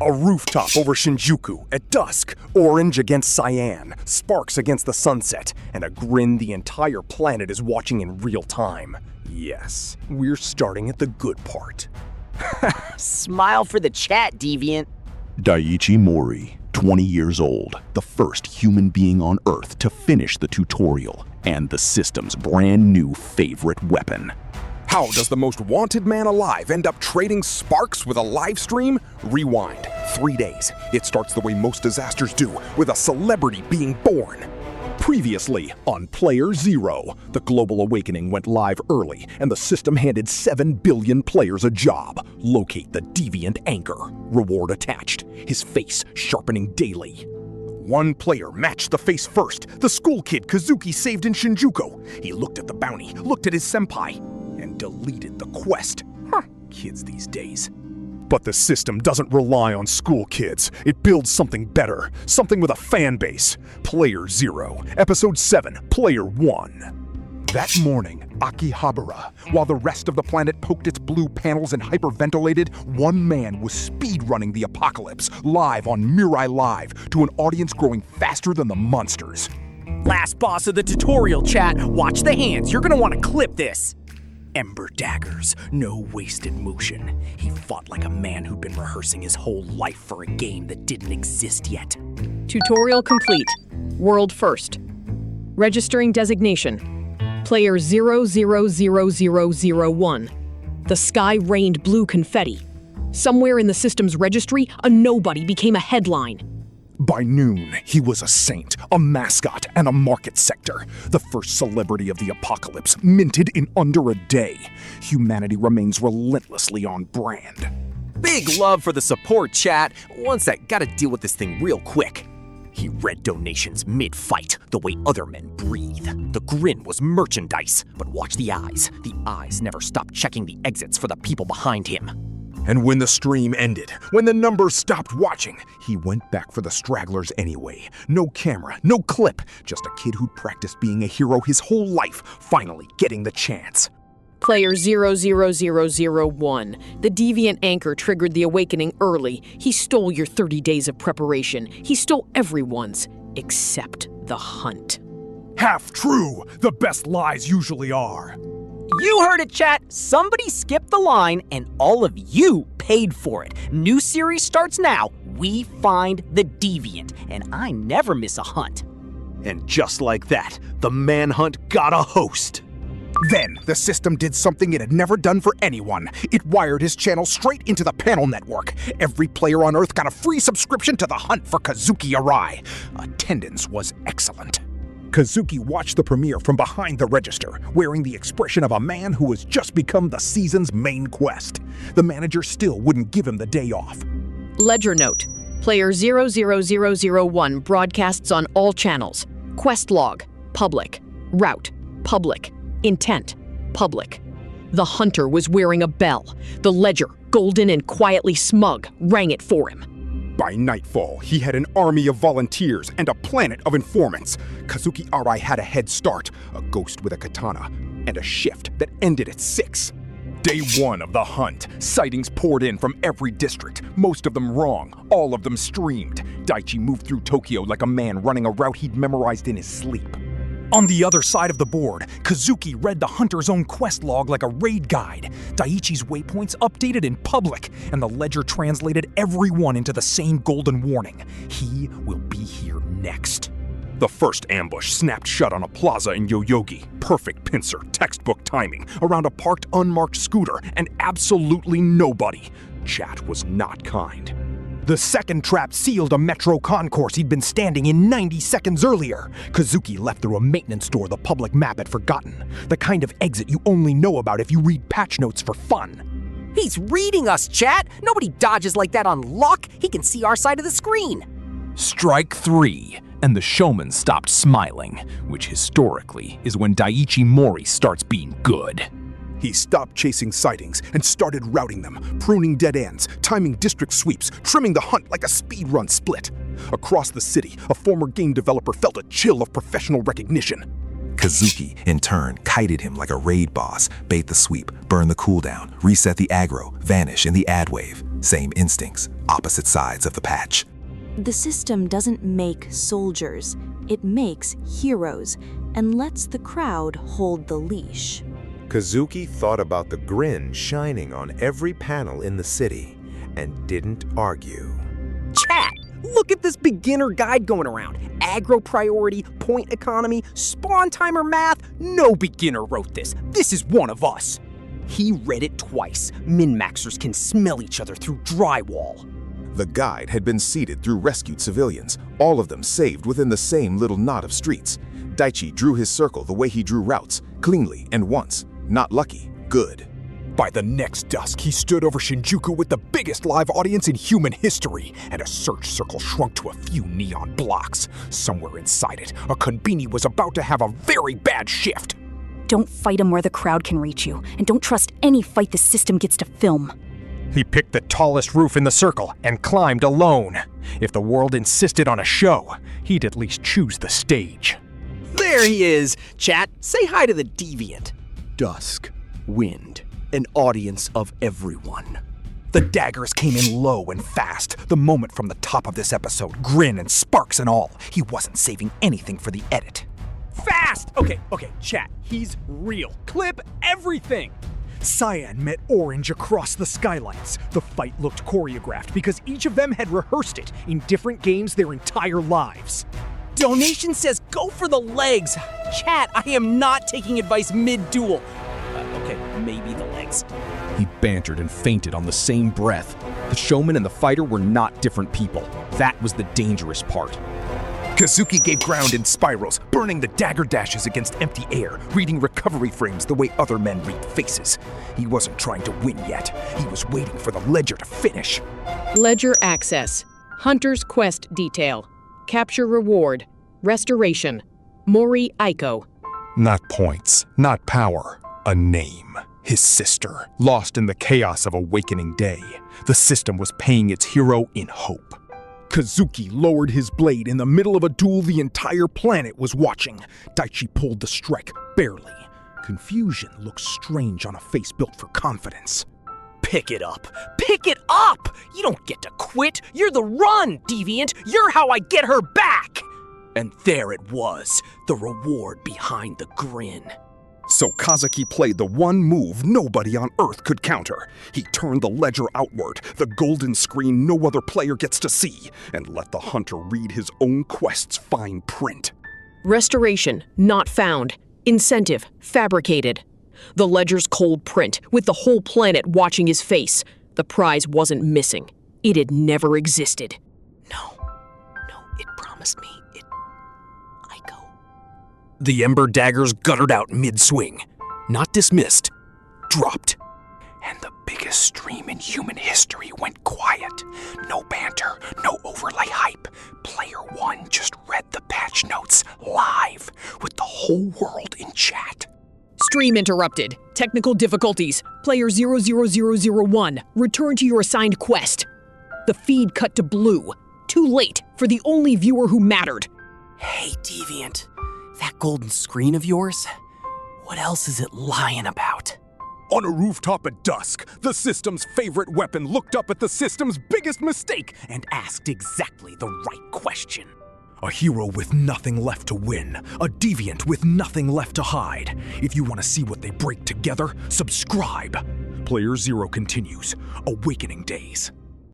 A rooftop over Shinjuku at dusk, orange against cyan, sparks against the sunset, and a Grin the entire planet is watching in real time. Yes, we're starting at the good part. Smile for the chat, Deviant. Daichi Mori, 20 years old, the first human being on Earth to finish the tutorial, and the system's brand new favorite weapon. How does the most wanted man alive end up trading sparks with a live stream? Rewind. 3 days. It starts the way most disasters do, with a celebrity being born. Previously on Player Zero, the global awakening went live early, and the system handed 7 billion players a job. Locate the Deviant Anchor. Reward attached. His face sharpening daily. One player matched the face first, the school kid Kazuki saved in Shinjuku. He looked at the bounty, looked at his senpai, and deleted the quest. Kids these days. But the system doesn't rely on school kids. It builds something better, something with a fan base. Player Zero, Episode 7, Player 1. That morning, Akihabara, while the rest of the planet poked its blue panels and hyperventilated, one man was speedrunning the apocalypse live on Mirai Live to an audience growing faster than the monsters. Last boss of the tutorial, chat. Watch the hands. You're gonna want to clip this. Ember daggers, no wasted motion. He fought like a man who'd been rehearsing his whole life for a game that didn't exist yet. Tutorial complete. World first. Registering designation. Player 000001. The sky rained blue confetti. Somewhere in the system's registry, a nobody became a headline. By noon, he was a saint, a mascot, and a market sector. The first celebrity of the apocalypse, minted in under a day. Humanity remains relentlessly on brand. Big love for the support, chat. One sec, gotta deal with this thing real quick. He read donations mid-fight, the way other men breathe. The Grin was merchandise, but watch the eyes. The eyes never stopped checking the exits for the people behind him. And when the stream ended, when the numbers stopped watching, he went back for the stragglers anyway. No camera, no clip, just a kid who'd practiced being a hero his whole life, finally getting the chance. Player 000001. The Deviant Anchor triggered the awakening early. He stole your 30 days of preparation. He stole everyone's, except the hunt. Half true! The best lies usually are. You heard it, chat. Somebody skipped the line, and all of you paid for it. New series starts now. We find the Deviant, and I never miss a hunt. And just like that, the Manhunt got a host. Then, the system did something it had never done for anyone. It wired his channel straight into the panel network. Every player on Earth got a free subscription to the hunt for Kazuki Arai. Attendance was excellent. Kazuki watched the premiere from behind the register, wearing the expression of a man who has just become the season's main quest. The manager still wouldn't give him the day off. Ledger note. Player 00001 broadcasts on all channels. Quest log, public. Route, public. Intent, public. The hunter was wearing a bell. The ledger, golden and quietly smug, rang it for him. By nightfall, he had an army of volunteers and a planet of informants. Kazuki Arai had a head start, a ghost with a katana, and a shift that ended at 6. Day 1 of the hunt. Sightings poured in from every district, most of them wrong, all of them streamed. Daichi moved through Tokyo like a man running a route he'd memorized in his sleep. On the other side of the board, Kazuki read the hunter's own quest log like a raid guide. Daichi's waypoints updated in public, and the ledger translated everyone into the same golden warning. He will be here next. The first ambush snapped shut on a plaza in Yoyogi. Perfect pincer, textbook timing, around a parked unmarked scooter, and absolutely nobody. Chat was not kind. The second trap sealed a metro concourse he'd been standing in 90 seconds earlier. Kazuki left through a maintenance door the public map had forgotten. The kind of exit you only know about if you read patch notes for fun. He's reading us, chat. Nobody dodges like that on luck. He can see our side of the screen. Strike 3, and the showman stopped smiling, which historically is when Daichi Mori starts being good. He stopped chasing sightings and started routing them, pruning dead ends, timing district sweeps, trimming the hunt like a speedrun split. Across the city, a former game developer felt a chill of professional recognition. Kazuki, in turn, kited him like a raid boss, bait the sweep, burn the cooldown, reset the aggro, vanish in the ad wave. Same instincts, opposite sides of the patch. The system doesn't make soldiers, it makes heroes, and lets the crowd hold the leash. Kazuki thought about the Grin shining on every panel in the city and didn't argue. Chat! Look at this beginner guide going around. Aggro priority, point economy, spawn timer math. No beginner wrote this. This is one of us. He read it twice. Min-maxers can smell each other through drywall. The guide had been seeded through rescued civilians, all of them saved within the same little knot of streets. Daichi drew his circle the way he drew routes, cleanly and once. Not lucky, good. By the next dusk, he stood over Shinjuku with the biggest live audience in human history, and a search circle shrunk to a few neon blocks. Somewhere inside it, a konbini was about to have a very bad shift. Don't fight him where the crowd can reach you, and don't trust any fight the system gets to film. He picked the tallest roof in the circle and climbed alone. If the world insisted on a show, he'd at least choose the stage. There he is. Chat, say hi to the Deviant. Dusk, wind, an audience of everyone. The daggers came in low and fast. The moment from the top of this episode, Grin and sparks and all. He wasn't saving anything for the edit. Fast! Okay, chat. He's real. Clip everything! Cyan met Orange across the skylights. The fight looked choreographed because each of them had rehearsed it in different games their entire lives. Donation says go for the legs. Chat, I am not taking advice mid-duel. Okay, maybe the legs. He bantered and feinted on the same breath. The showman and the fighter were not different people. That was the dangerous part. Kazuki gave ground in spirals, burning the dagger dashes against empty air, reading recovery frames the way other men read faces. He wasn't trying to win yet. He was waiting for the ledger to finish. Ledger access. Hunter's quest detail. Capture reward. Restoration. Mori Aiko. Not points, not power. A name. His sister, lost in the chaos of Awakening Day. The system was paying its hero in hope. Kazuki lowered his blade in the middle of a duel the entire planet was watching. Daichi pulled the strike, barely. Confusion looked strange on a face built for confidence. Pick it up. Pick it up! You don't get to quit. You're the run, Deviant. You're how I get her back! And there it was, the reward behind the Grin. So Kazuki played the one move nobody on Earth could counter. He turned the ledger outward, the golden screen no other player gets to see, and let the hunter read his own quest's fine print. Restoration, not found. Incentive, fabricated. The ledger's cold print, with the whole planet watching his face. The prize wasn't missing. It had never existed. No, it promised me. The ember daggers guttered out mid-swing. Not dismissed. Dropped. And the biggest stream in human history went quiet. No banter, no overlay hype. Player one just read the patch notes live with the whole world in chat. Stream interrupted. Technical difficulties. Player 00001. Return to your assigned quest. The feed cut to blue. Too late for the only viewer who mattered. Hey, Deviant. That golden screen of yours? What else is it lying about? On a rooftop at dusk, the system's favorite weapon looked up at the system's biggest mistake and asked exactly the right question. A hero with nothing left to win. A deviant with nothing left to hide. If you want to see what they break together, subscribe. Player 0 continues. Awakening Days.